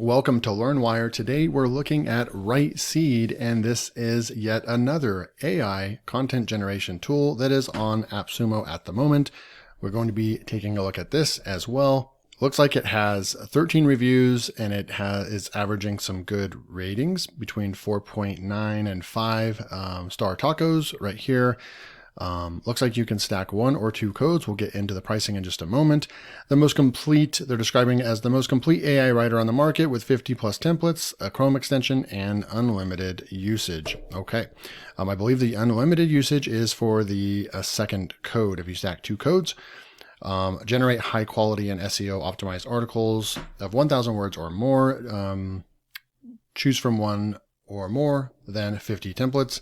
Welcome to LearnWire. Today we're looking at Writeseed, and this is yet another AI content generation tool that is on AppSumo at the moment. We're going to be taking a look at this as well. Looks like it has 13 reviews and it is averaging some good ratings between 4.9 and 5 star tacos right here. Looks like you can stack 1 or 2 codes. We'll get into the pricing in just a moment. The most complete, they're describing as the most complete AI writer on the market with 50 plus templates, a Chrome extension, and unlimited usage. Okay. I believe the unlimited usage is for the second code. If you stack 2 codes, generate high quality and SEO optimized articles of 1,000 words or more. Choose from 1 or more than 50 templates.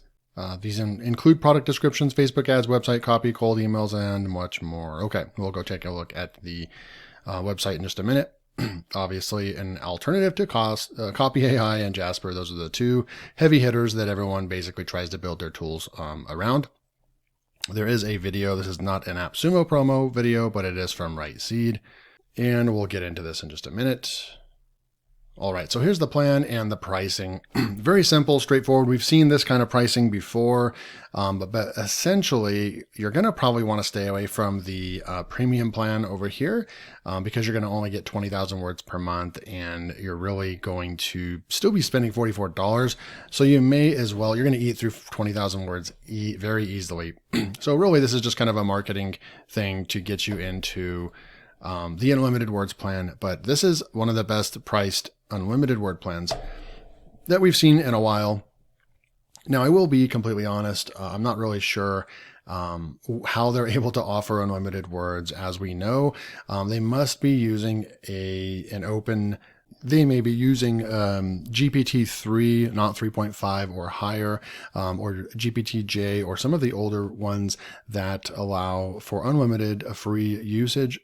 These include product descriptions, Facebook ads, website copy, cold emails, and much more. Okay, we'll go take a look at the website in just a minute. Obviously, an alternative to Copy AI and Jasper. Those are the two heavy hitters that everyone basically tries to build their tools around. There is a video. This is not an AppSumo promo video, but it is from Writeseed. And we'll get into this in just a minute. All right, so here's the plan and the pricing. Very simple, straightforward. We've seen this kind of pricing before, but essentially, you're going to probably want to stay away from the premium plan over here because you're going to only get 20,000 words per month, and you're really going to still be spending $44. So you may as well, you're going to eat through 20,000 words very easily. So really, this is just kind of a marketing thing to get you into the unlimited words plan, but this is one of the best priced unlimited word plans that we've seen in a while. Now, I will be completely honest. I'm not really sure how they're able to offer unlimited words. As we know, they must be using an open. They may be using GPT-3, not 3.5 or higher, or GPT-J, or some of the older ones that allow for unlimited free usage.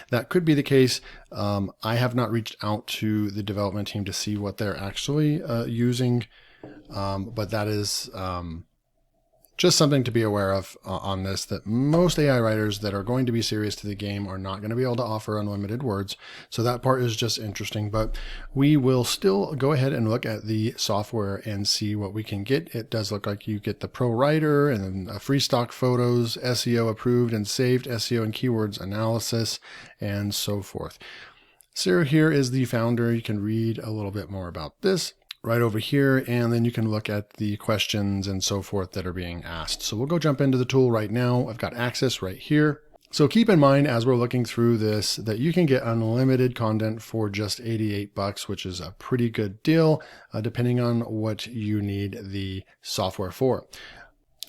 That could be the case. I have not reached out to the development team to see what they're actually using, but that is just something to be aware of on this, that most AI writers that are going to be serious to the game are not going to be able to offer unlimited words. So that part is just interesting, but we will still go ahead and look at the software and see what we can get. It does look like you get the Pro Writer and free stock photos, SEO approved and saved, SEO and keywords analysis, and so forth. Sarah here is the founder. You can read a little bit more about this right over here, and then you can look at the questions and so forth that are being asked. So we'll go jump into the tool right now. I've got access right here. So keep in mind as we're looking through this that you can get unlimited content for just $88, which is a pretty good deal, depending on what you need the software for.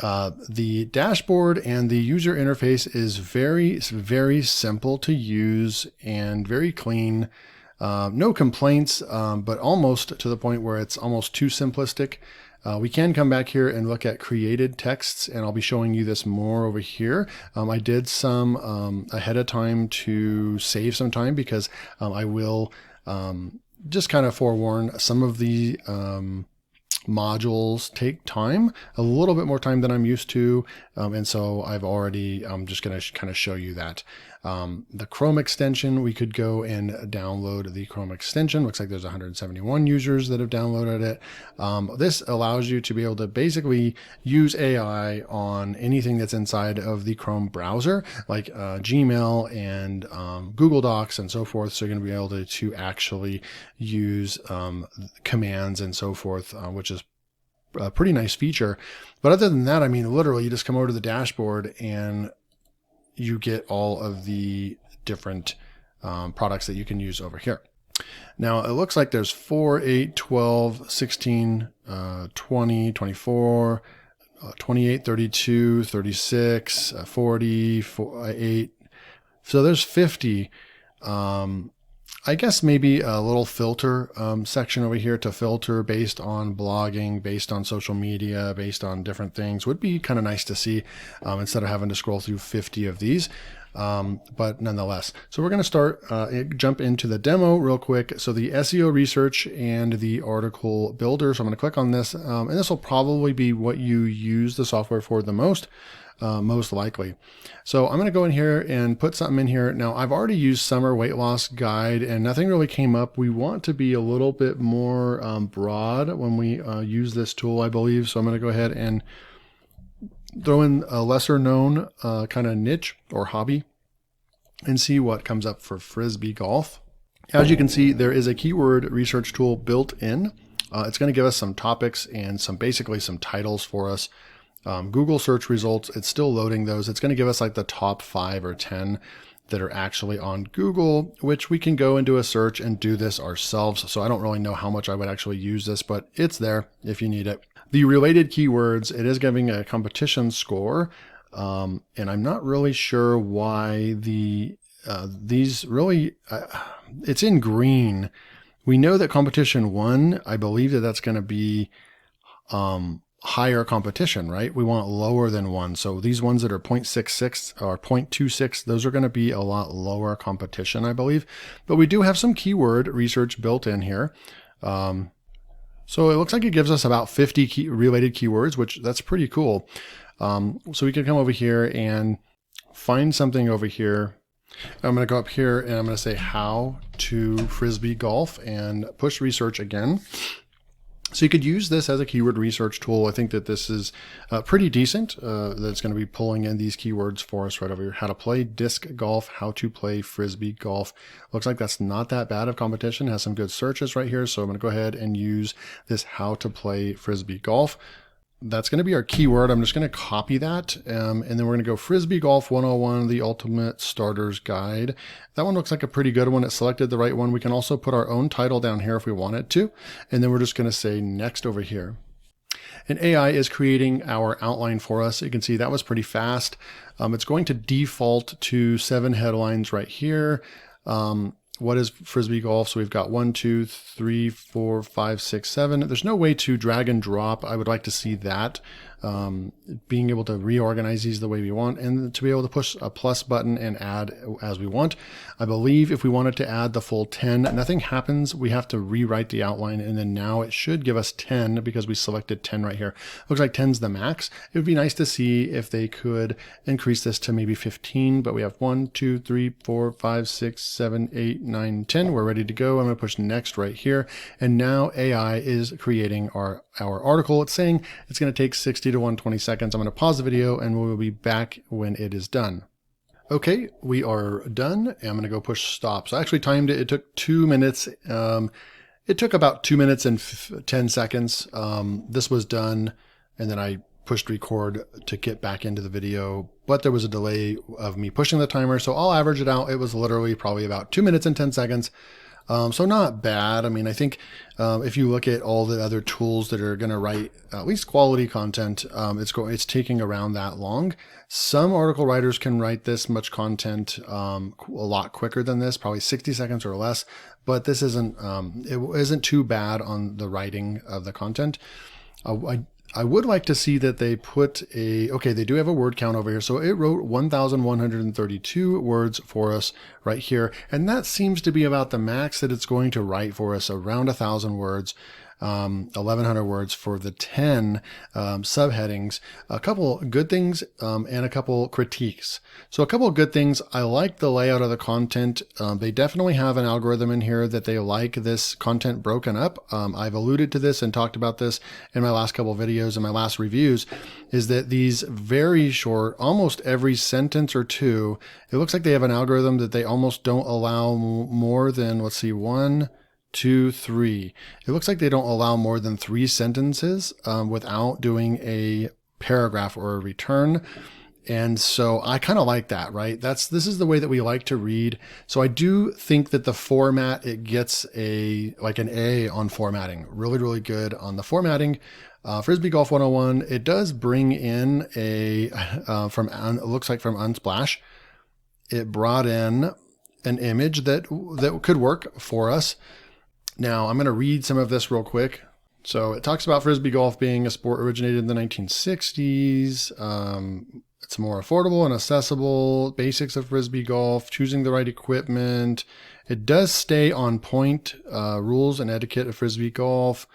The dashboard and the user interface is very, very simple to use and very clean. No complaints, but almost to the point where it's almost too simplistic. We can come back here and look at created texts, and I'll be showing you this more over here. I did some ahead of time to save some time because I will just kind of forewarn some of the modules take time, a little bit more time than I'm used to. And so I'm just going to kind of show you that. The Chrome extension, we could go and download the Chrome extension. Looks like there's 171 users that have downloaded it. This allows you to be able to basically use AI on anything that's inside of the Chrome browser, like Gmail and Google Docs and so forth. So you're going to be able to actually use commands and so forth, which is a pretty nice feature. But other than that, I mean, literally you just come over to the dashboard and you get all of the different products that you can use over here. Now it looks like there's 4, 8, 12, 16, 20, 24, 28, 32, 36, 40, 8. So there's 50. I guess maybe a little filter section over here to filter based on blogging, based on social media, based on different things would be kind of nice to see instead of having to scroll through 50 of these. but nonetheless. So we're going to jump into the demo real quick. So the SEO research and the article builder. So I'm going to click on this, and this will probably be what you use the software for the most likely. So I'm going to go in here and put something in here. Now I've already used summer weight loss guide and nothing really came up. We want to be a little bit more broad when we use this tool, I believe. So I'm going to go ahead and throw in a lesser known kind of niche or hobby and see what comes up for Frisbee golf. As you can see, there is a keyword research tool built in. It's going to give us some topics and basically some titles for us. Google search results, it's still loading those. It's going to give us like the top 5 or 10 that are actually on Google, which we can go into a search and do this ourselves. So I don't really know how much I would actually use this, but it's there if you need it. The related keywords, it is giving a competition score. And I'm not really sure why these really, it's in green. We know that competition 1, I believe that's going to be higher competition, right? We want lower than 1. So these ones that are 0.66 or 0.26, those are going to be a lot lower competition, I believe. But we do have some keyword research built in here. So it looks like it gives us about 50 related keywords, which that's pretty cool. So we can come over here and find something over here. I'm going to go up here and I'm going to say how to Frisbee golf and push research again. So you could use this as a keyword research tool. I think that this is pretty decent. That's going to be pulling in these keywords for us right over here. How to play disc golf, how to play Frisbee golf. Looks like that's not that bad of competition. It has some good searches right here. So I'm going to go ahead and use this how to play Frisbee golf. That's going to be our keyword. I'm just going to copy that. And then we're going to go Frisbee Golf 101, the Ultimate Starter's Guide. That one looks like a pretty good one. It selected the right one. We can also put our own title down here if we wanted to. And then we're just going to say next over here. And AI is creating our outline for us. You can see that was pretty fast. It's going to default to 7 headlines right here. What is Frisbee golf? So we've got 1, 2, 3, 4, 5, 6, 7. There's no way to drag and drop. I would like to see that. Being able to reorganize these the way we want and to be able to push a plus button and add as we want. I believe if we wanted to add the full 10, nothing happens. We have to rewrite the outline and then now it should give us 10 because we selected 10 right here. Looks like 10's the max. It would be nice to see if they could increase this to maybe 15, but we have 1, 2, 3, 4, 5, 6, 7, 8, 9, 10. We're ready to go. I'm going to push next right here. And now AI is creating our article. It's saying it's going to take 60 to 120 seconds. I'm going to pause the video and we will be back when it is done. Okay, we are done. I'm going to go push stop. So I actually timed it. It took 2 minutes. It took about 2 minutes and 10 seconds. This was done. And then I pushed record to get back into the video, but there was a delay of me pushing the timer. So I'll average it out. It was literally probably about 2 minutes and 10 seconds. So not bad. I mean, I think if you look at all the other tools that are going to write at least quality content, it's taking around that long. Some article writers can write this much content a lot quicker than this, probably 60 seconds or less. But this isn't it isn't too bad on the writing of the content. I would like to see that they put okay, they do have a word count over here. So it wrote 1,132 words for us right here. And that seems to be about the max that it's going to write for us, around 1,000 words, 1,100 words for the 10 subheadings. A couple good things and a couple critiques. So a couple of good things. I like the layout of the content. They definitely have an algorithm in here that they like this content broken up. I've alluded to this and talked about this in my last couple of videos and my last reviews, is that these very short, almost every sentence or two, it looks like they have an algorithm that they almost don't allow more than, let's see, 1, 2, 3. It looks like they don't allow more than 3 sentences without doing a paragraph or a return. And so I kind of like that, right? This is the way that we like to read. So I do think that the format, it gets like an A on formatting. Really, really good on the formatting. Frisbee Golf 101, it does bring in it looks like from Unsplash. It brought in an image that could work for us. Now, I'm going to read some of this real quick. So it talks about Frisbee golf being a sport originated in the 1960s. It's more affordable and accessible, basics of Frisbee golf, choosing the right equipment. It does stay on point, rules and etiquette of Frisbee golf.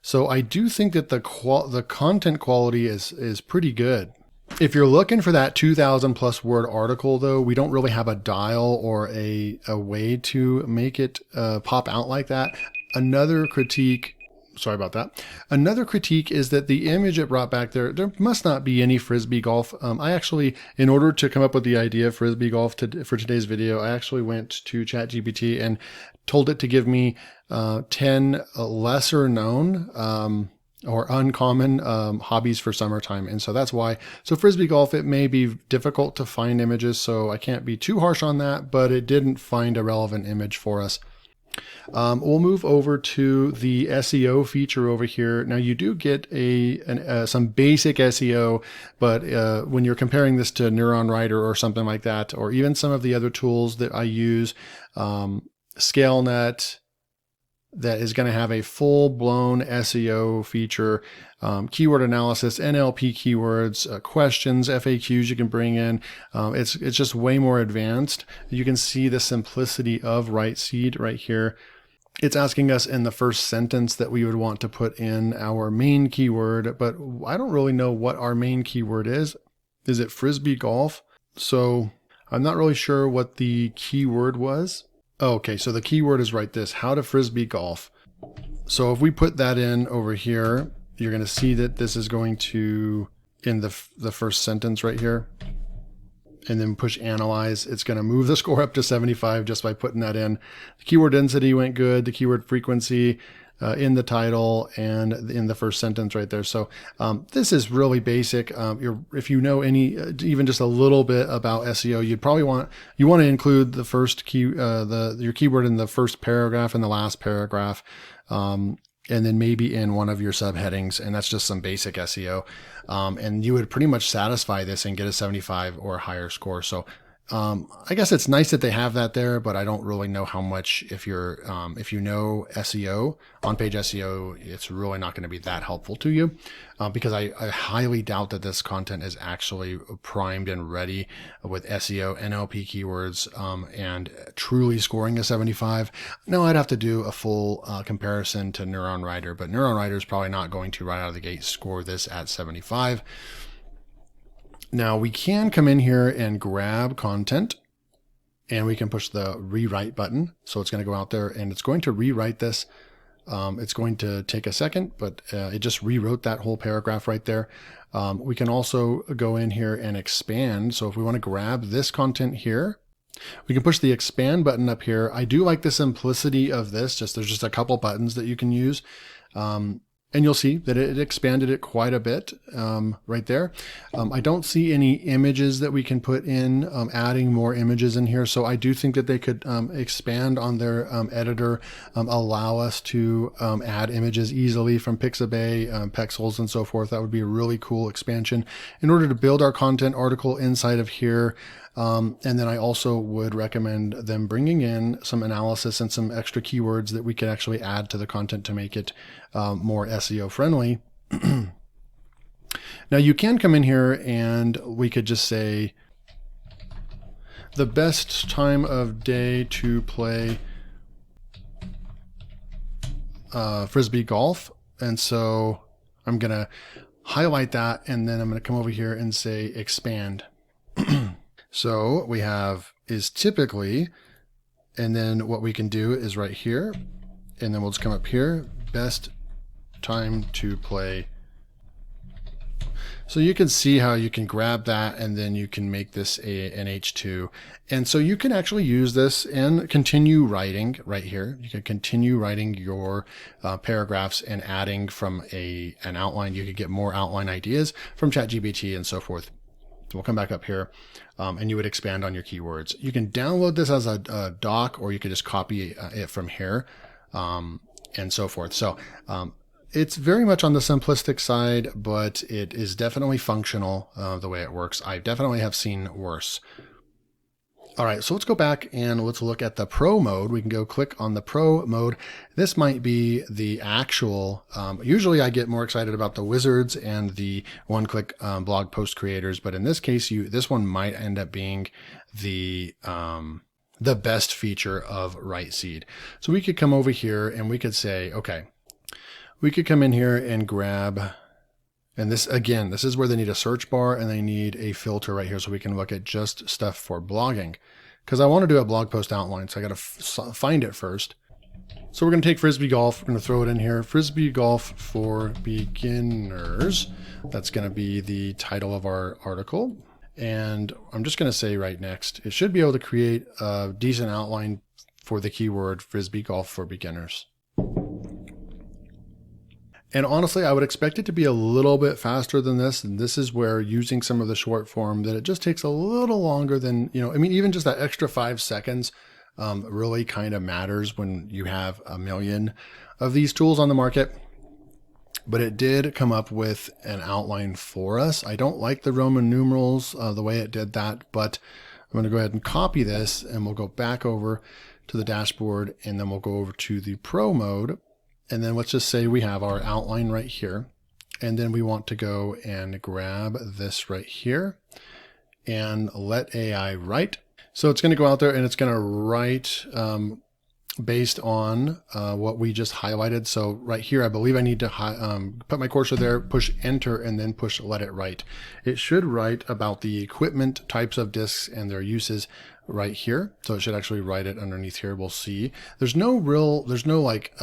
So I do think that the content quality is pretty good. If you're looking for that 2,000 plus word article, though, we don't really have a dial or a way to make it pop out like that. Another critique, sorry about that. Another critique is that the image it brought back there must not be any Frisbee golf. I actually, in order to come up with the idea of Frisbee golf for today's video, I actually went to ChatGPT and told it to give me 10 lesser known or uncommon hobbies for summertime. And so that's why. So Frisbee golf, it may be difficult to find images, so I can't be too harsh on that, but it didn't find a relevant image for us. We'll move over to the SEO feature over here. Now you do get some basic SEO, but when you're comparing this to Neuron Writer or something like that, or even some of the other tools that I use, ScaleNet, that is going to have a full-blown SEO feature, keyword analysis, NLP keywords, questions, FAQs you can bring in. It's just way more advanced. You can see the simplicity of Writeseed right here. It's asking us in the first sentence that we would want to put in our main keyword, but I don't really know what our main keyword is. Is it Frisbee golf? So I'm not really sure what the keyword was. Okay, so the keyword is right this, how to Frisbee golf. So if we put that in over here, you're going to see that this is going to, in the first sentence right here, and then push analyze, it's going to move the score up to 75 just by putting that in. The keyword density went good, the keyword frequency in the title and in the first sentence right there. So this is really basic. If you know even just a little bit about SEO, you'd probably want to include the first your keyword in the first paragraph and the last paragraph, and then maybe in one of your subheadings, and that's just some basic SEO. And you would pretty much satisfy this and get a 75 or higher score. So I guess it's nice that they have that there, but I don't really know how much, if you know SEO, on-page SEO, it's really not going to be that helpful to you, because I highly doubt that this content is actually primed and ready with SEO, NLP keywords, and truly scoring a 75. No, I'd have to do a full comparison to Neuron Writer, but Neuron Writer is probably not going to right out of the gate score this at 75. Now we can come in here and grab content, and we can push the rewrite button. So it's going to go out there and it's going to rewrite this. It's going to take a second, but it just rewrote that whole paragraph right there. We can also go in here and expand. So if we want to grab this content here, we can push the expand button up here. I do like the simplicity of this. There's just a couple buttons that you can use. And you'll see that it expanded it quite a bit right there. I don't see any images that we can put in, adding more images in here. So I do think that they could expand on their editor, allow us to add images easily from Pixabay, Pexels, and so forth. That would be a really cool expansion in order to build our content article inside of here. And then I also would recommend them bringing in some analysis and some extra keywords that we could actually add to the content to make it more SEO friendly. Now you can come in here and we could just say the best time of day to play Frisbee golf. And so I'm going to highlight that, and then I'm going to come over here and say expand. So we have is typically, and then what we can do is right here, and then we'll just come up here, best time to play. So you can see how you can grab that and then you can make this an H2. And so you can actually use this and continue writing right here. You can continue writing your paragraphs and adding from an outline. You could get more outline ideas from ChatGPT and so forth. So we'll come back up here and you would expand on your keywords. You can download this as a doc, or you could just copy it from here and so forth. So it's very much on the simplistic side, but it is definitely functional the way it works. I definitely have seen worse. All right, so let's go back and let's look at the pro mode. We can go click on the pro mode. This might be the actual, usually I get more excited about the wizards and the one-click blog post creators, but in this case, this one might end up being the best feature of Writeseed. So we could come over here and we could say, okay, we could come in here and grab, and this, again, this is where they need a search bar and they need a filter right here so we can look at just stuff for blogging. Because I want to do a blog post outline, so I got to find it first. So we're going to take Frisbee Golf, we're going to throw it in here. Frisbee Golf for Beginners. That's going to be the title of our article. And I'm just going to say right next, it should be able to create a decent outline for the keyword Frisbee Golf for Beginners. And honestly, I would expect it to be a little bit faster than this. And this is where using some of the short form, that it just takes a little longer than, I mean, even just that extra 5 seconds really kind of matters when you have a million of these tools on the market. But it did come up with an outline for us. I don't like the Roman numerals, the way it did that, but I'm going to go ahead and copy this and we'll go back over to the dashboard and then we'll go over to the pro mode. And then let's just say we have our outline right here. And then we want to go and grab this right here and let AI write. So it's going to go out there and it's going to write based on what we just highlighted. So right here, I believe I need to put my cursor there, push enter, and then push let it write. It should write about the equipment, types of discs, and their uses right here. So it should actually write it underneath here. We'll see. There's no like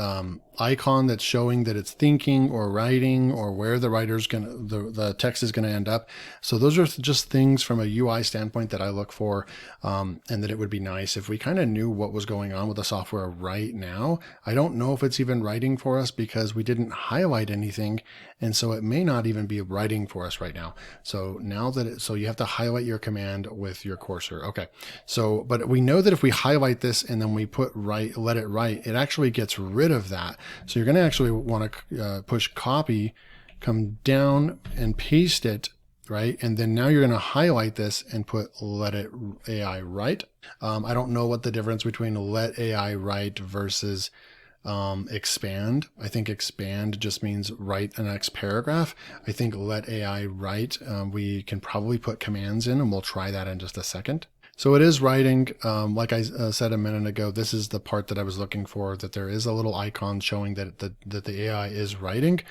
icon that's showing that it's thinking or writing or where the text is gonna end up. So those are just things from a UI standpoint that I look for, and that it would be nice if we kind of knew what was going on with the software right now. I don't know if it's even writing for us because we didn't highlight anything, and so it may not even be writing for us right now. So now that so you have to highlight your command with your cursor. Okay. So, but we know that if we highlight this and then we put let it write, it actually gets rid of that. So you're going to actually want to push copy, come down and paste it, right? And then now you're going to highlight this and put let it AI write. I don't know what the difference between let AI write versus expand. I think expand just means write the next paragraph. I think let AI write, we can probably put commands in, and we'll try that in just a second. So it is writing, like I said a minute ago, this is the part that I was looking for, that there is a little icon showing that the AI is writing.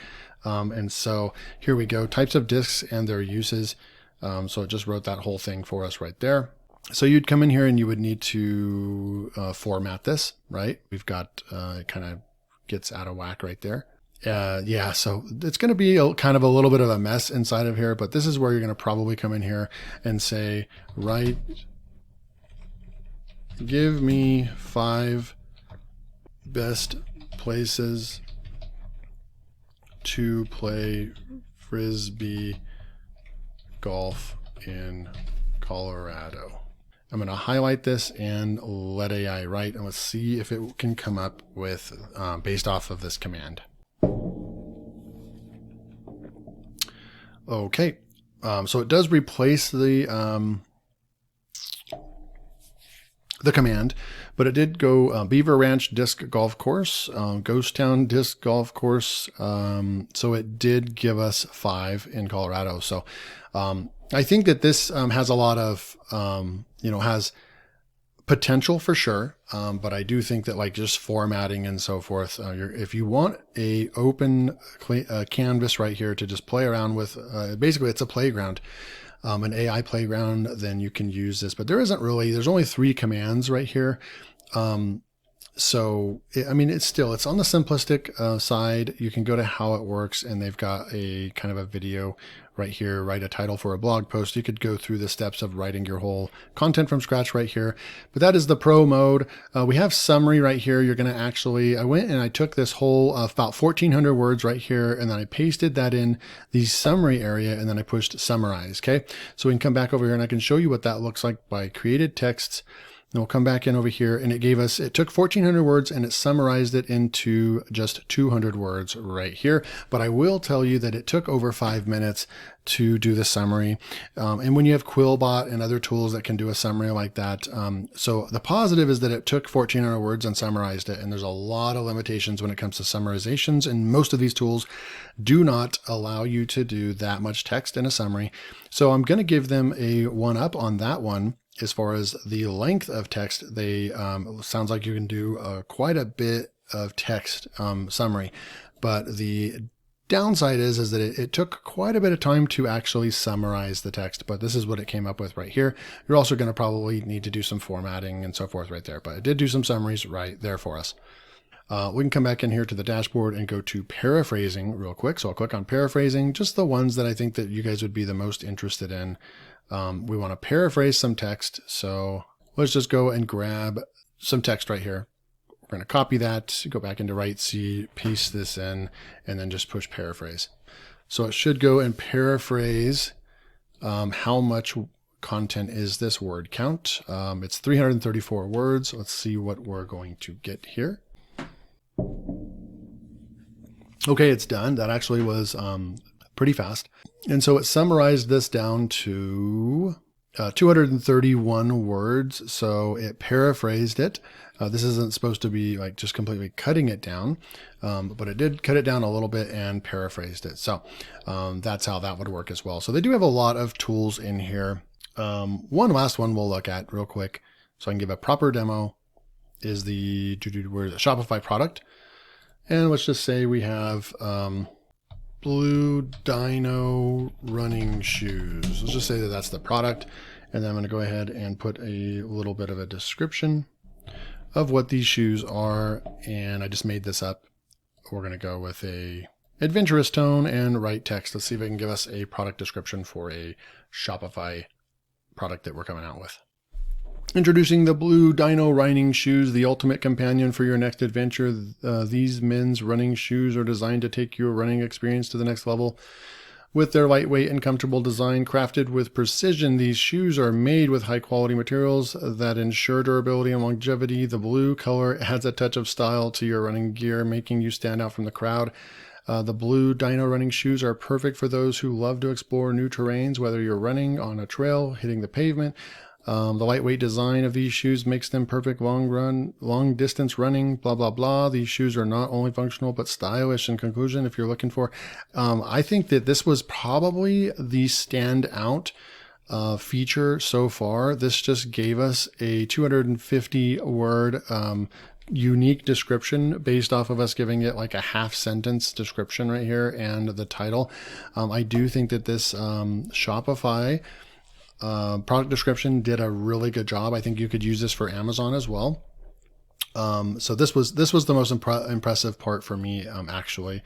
And so here we go, types of disks and their uses. So it just wrote that whole thing for us right there. So you'd come in here and you would need to format this, right? We've got, it kind of gets out of whack right there. Yeah, so it's going to be kind of a little bit of a mess inside of here, but this is where you're going to probably come in here and say, give me 5 best places to play Frisbee golf in Colorado. I'm going to highlight this and let AI write, and let's see if it can come up with based off of this command. Okay, so it does replace the command, but it did go Beaver Ranch Disc Golf Course, Ghost Town Disc Golf Course. So it did give us 5 in Colorado. So I think that this has a lot of, has potential for sure. But I do think that like just formatting and so forth, if you want a open canvas right here to just play around with, basically it's a playground. An AI playground, then you can use this, but there's only 3 commands right here. So, it's on the simplistic side. You can go to how it works, and they've got a kind of a video right here, write a title for a blog post. You could go through the steps of writing your whole content from scratch right here, but that is the pro mode. We have summary right here. You're going to I went and I took this whole about 1,400 words right here, and then I pasted that in the summary area, and then I pushed summarize. Okay. So we can come back over here and I can show you what that looks like by created texts. And we'll come back in over here, and it took 1,400 words and it summarized it into just 200 words right here. But I will tell you that it took over 5 minutes to do the summary. And when you have Quillbot and other tools that can do a summary like that. So the positive is that it took 1,400 words and summarized it. And there's a lot of limitations when it comes to summarizations. And most of these tools do not allow you to do that much text in a summary. So I'm going to give them a 1-up on that one. As far as the length of text, they sounds like you can do quite a bit of text summary, but the downside is that it took quite a bit of time to actually summarize the text, but this is what it came up with right here. You're also going to probably need to do some formatting and so forth right there, but it did do some summaries right there for us. We can come back in here to the dashboard and go to paraphrasing real quick. So I'll click on paraphrasing, just the ones that I think that you guys would be the most interested in. We want to paraphrase some text. So let's just go and grab some text right here. We're going to copy that, go back into Writeseed, paste this in, and then just push paraphrase. So it should go and paraphrase how much content is this word count. It's 334 words. Let's see what we're going to get here. Okay, it's done. That actually was pretty fast. And so it summarized this down to 231 words. So it paraphrased it. This isn't supposed to be like just completely cutting it down, but it did cut it down a little bit and paraphrased it. So that's how that would work as well. So they do have a lot of tools in here. One last one we'll look at real quick. So I can give a proper demo is the Shopify product. And let's just say we have Blue Dino running shoes. Let's just say that that's the product. And then I'm going to go ahead and put a little bit of a description of what these shoes are. And I just made this up. We're going to go with a adventurous tone and write text. Let's see if I can give us a product description for a Shopify product that we're coming out with. Introducing the Blue Dino running shoes, the ultimate companion for your next adventure. These men's running shoes are designed to take your running experience to the next level. With their lightweight and comfortable design crafted with precision, these shoes are made with high-quality materials that ensure durability and longevity. The blue color adds a touch of style to your running gear, making you stand out from the crowd. The Blue Dino running shoes are perfect for those who love to explore new terrains, whether you're running on a trail, hitting the pavement. The lightweight design of these shoes makes them perfect long distance running, blah, blah, blah. These shoes are not only functional, but stylish. In conclusion, if you're looking for, I think that this was probably the standout feature so far. This just gave us a 250 word unique description based off of us giving it like a half sentence description right here and the title. I do think that this Shopify product description did a really good job. I think you could use this for Amazon as well. So this was the most impressive part for me, actually.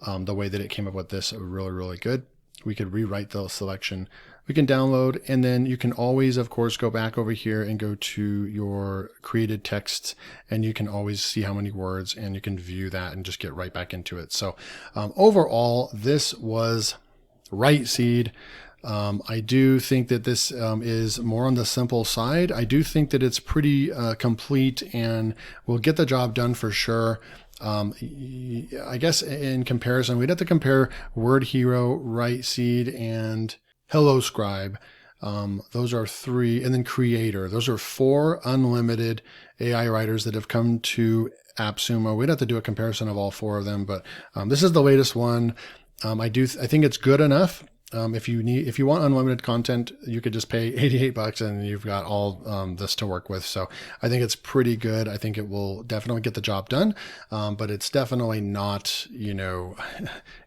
The way that it came up with this, really, really good. We could rewrite the selection. We can download, and then you can always, of course, go back over here and go to your created texts, and you can always see how many words, and you can view that and just get right back into it. So overall, this was Writeseed. I do think that this is more on the simple side. I do think that it's pretty complete and will get the job done for sure. I guess in comparison, we'd have to compare Word Hero, Writeseed, and HelloScribe. Those are 3, and then Creator. Those are 4 unlimited AI writers that have come to AppSumo. We'd have to do a comparison of all 4 of them, but this is the latest one. I think it's good enough. If you want unlimited content, you could just pay $88 and you've got all this to work with. So I think it's pretty good. I think it will definitely get the job done, but it's definitely not,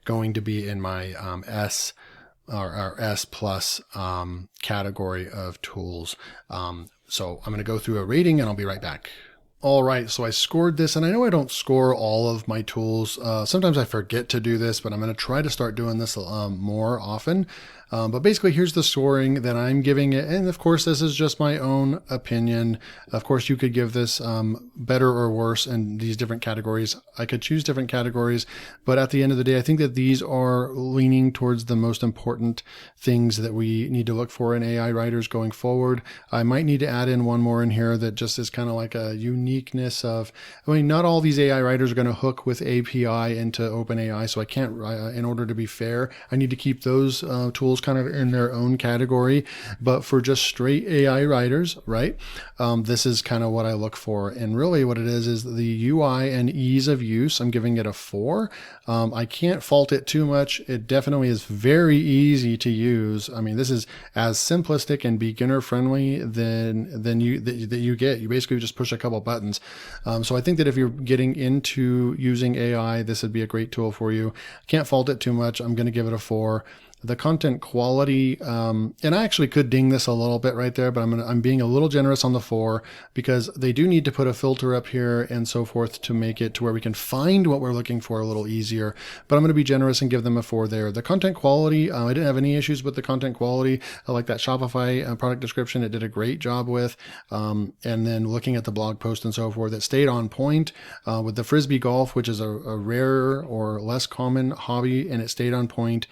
going to be in my S or S plus category of tools. So I'm going to go through a rating and I'll be right back. All right, so I scored this, and I know I don't score all of my tools. Sometimes I forget to do this, but I'm going to try to start doing this more often. But basically, here's the scoring that I'm giving it. And of course, this is just my own opinion. Of course, you could give this better or worse in these different categories. I could choose different categories, but at the end of the day, I think that these are leaning towards the most important things that we need to look for in AI writers going forward. I might need to add in one more in here that just is kind of like a uniqueness of, I mean, not all these AI writers are going to hook with API into OpenAI, so I can't, in order to be fair, I need to keep those tools kind of in their own category. But for just straight AI writers, right, this is kind of what I look for. And really what it is the UI and ease of use. I'm giving it a 4. I can't fault it too much. It definitely is very easy to use. I mean, this is as simplistic and beginner friendly than you get. You basically just push a couple buttons. So I think that if you're getting into using AI, this would be a great tool for you. Can't fault it too much. I'm going to give it a 4. The content quality, and I actually could ding this a little bit right there, but I'm being a little generous on the 4 because they do need to put a filter up here and so forth to make it to where we can find what we're looking for a little easier. But I'm going to be generous and give them a 4 there. The content quality, I didn't have any issues with the content quality. I like that Shopify product description. It did a great job with, and then looking at the blog post and so forth, it stayed on point with the Frisbee golf, which is a rarer or less common hobby, and it stayed on point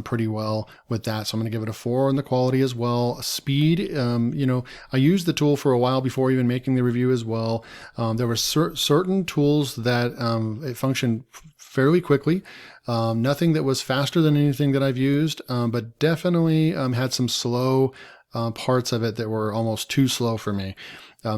pretty well with that. So I'm going to give it a 4 on the quality as well. Speed, I used the tool for a while before even making the review as well. There were certain tools that it functioned fairly quickly. Nothing that was faster than anything that I've used, but definitely had some slow parts of it that were almost too slow for me.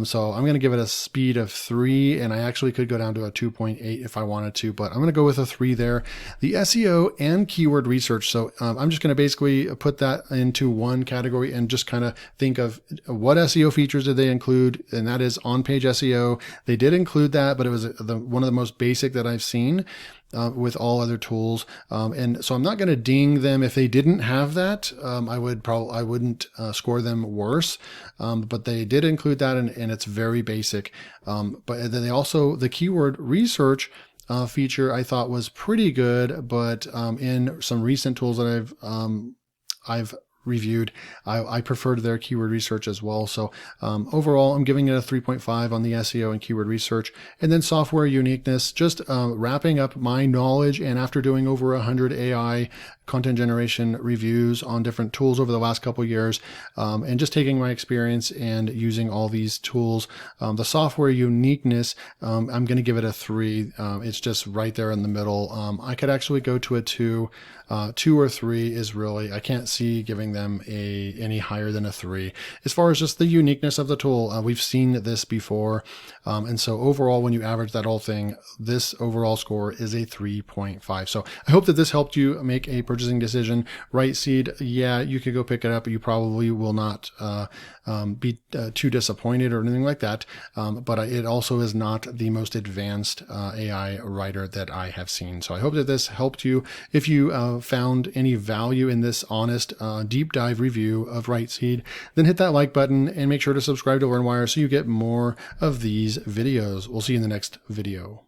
So I'm going to give it a speed of 3, and I actually could go down to a 2.8 if I wanted to, but I'm going to go with a 3 there. The SEO and keyword research. So I'm just going to basically put that into one category and just kind of think of what SEO features did they include, and that is on-page SEO. They did include that, but it was one of the most basic that I've seen. With all other tools. And so I'm not going to ding them if they didn't have that. I wouldn't score them worse. But they did include that, and it's very basic. But then the keyword research feature I thought was pretty good, but in some recent tools that I've reviewed, I preferred their keyword research as well. So overall, I'm giving it a 3.5 on the SEO and keyword research. And then software uniqueness, just wrapping up my knowledge. And after doing over 100 AI content generation reviews on different tools over the last couple of years, and just taking my experience and using all these tools, the software uniqueness, I'm going to give it a 3. It's just right there in the middle. I could actually go to a 2. 2 or 3 is really, I can't see giving them any higher than a 3. As far as just the uniqueness of the tool, we've seen this before. And so overall, when you average that whole thing, this overall score is a 3.5. So I hope that this helped you make a purchasing decision. Writeseed, yeah, you could go pick it up. You probably will not be too disappointed or anything like that. But it also is not the most advanced AI writer that I have seen. So I hope that this helped you. If you found any value in this honest deep dive review of Writeseed, then hit that like button and make sure to subscribe to LearnWire so you get more of these videos. We'll see you in the next video.